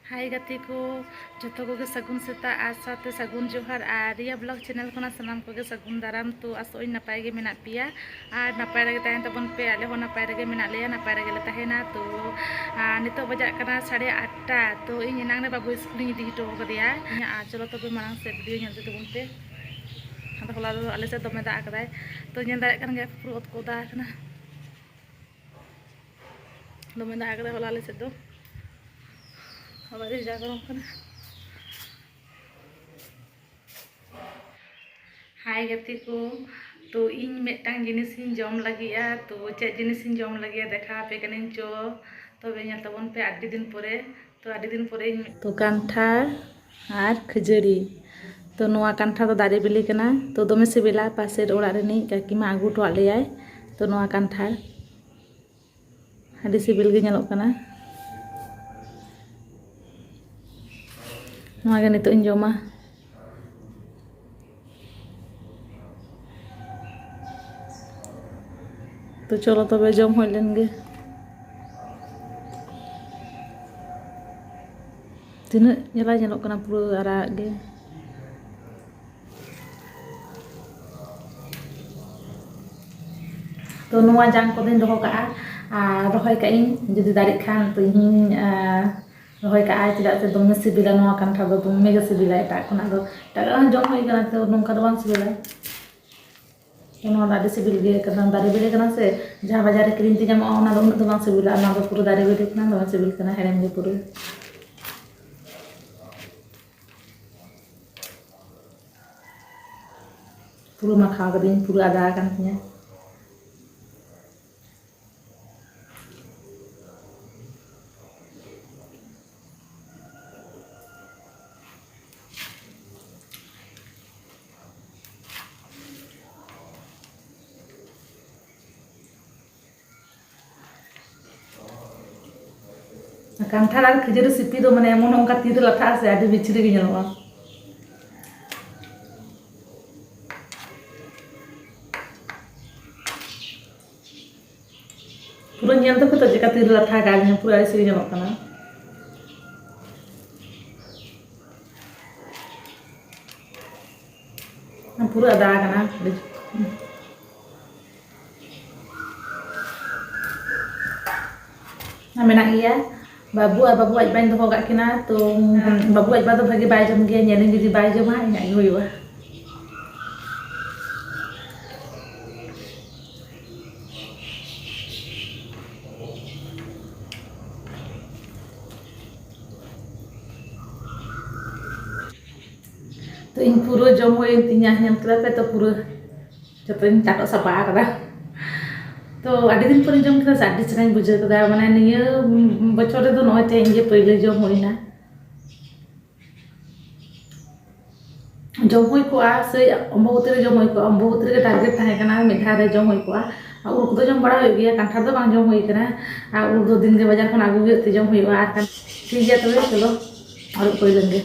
हाय गति को जो को सगुन सेता आज साथे सगुन जोहार और रिया ब्लॉग चैनल को सामान को सगुन दाराम तो आसो नपाय गे मेना पिया और नपाय रगे तहन तबन पे आले हो नपाय रगे मेना लेया नपाय रगे ले तहना तो नितो बजा कना 8:30 तो इन नांग ने बाबू स्कूल इदी हटो कदिया चलो तब मांग से वीडियो नेल तबन पे हां होला आले से दमे दा कदाय तो नेल दाय कन गे पुरो को दा कना दमे दा कदाय होला आले से दो हाय गति को तो इन मेटटांग जिनिस जम लगे तो चेक जिनिस जम लगे देखा पे कनिन चो तो बेल तबन पे आदि दिन परे तो कांठार और खजड़ी तो नोआ कांठार तो दारे बिली कना तो दमे सिबिला पासे ओड़ा रेनी काकीमा आगू टो आलेयाय तो नोआ कांठार आदि सिबिल गे नेलोग कना नितो इन जमा तो चलो तबे जम हो लेंगे तीन जला नेलोग कना पूरा आराग गे तो नोआ जांग को दिन दोहो का रहोय का इन जुदी दाड़ी खान तो इन रहोय का चेदा से दमे सिबिला नोआ कांठा दो दमे गे सिबिला एटा खना दो एटा जम होय कना तो नोंका दो बांग सिबिला तो नोआ दाड़ी सिबिल गे कना दाड़ी बिले कना से जहां बाजार रे किरिन ति जामो ओना दो उन दो बांग सिबिला ना दो पूरा दाड़ी बिले कना दो सिबिल कना हेरेम गे पूरा पूरा मा खा गदिन पूरा आधा कान तिया कांठार और खजूर सिपी दो माने एमन ओंका तीर लाथा से आदि बिछड़ी गे नेलोगा पूरा नेल तो तो जेका तीर लाथा का पूरा ऐसे नेलोग कना पूरा आदा कना मेना गया बाबू और बाबू आज बाइन दोहो किना तो बाबू आज बादो भागे बाय जम गया नेलिन जुदी बाय जमा इना गे होयवा तो इन पूरा जम होय तिना नेल करा पे तो पूरा जतन टाटो सपा करा तो आदि दिन पर जम करा आदि चनाई बुझे कदा माने निया बछर रे दो नय ते इंगे पहिले जम होइना जम होय को से अम्बवती रे जम होय को अम्बवती रे टारगेट थाहे कना मेधा रे जम होय को आ उर को जम बड़ा होय गया कांठार दो बांग जम होय कना आ उर दो दिन के बाजार खन आगु हुए ते जम होय आ ठीक है तबे चलो और कोई लेंगे।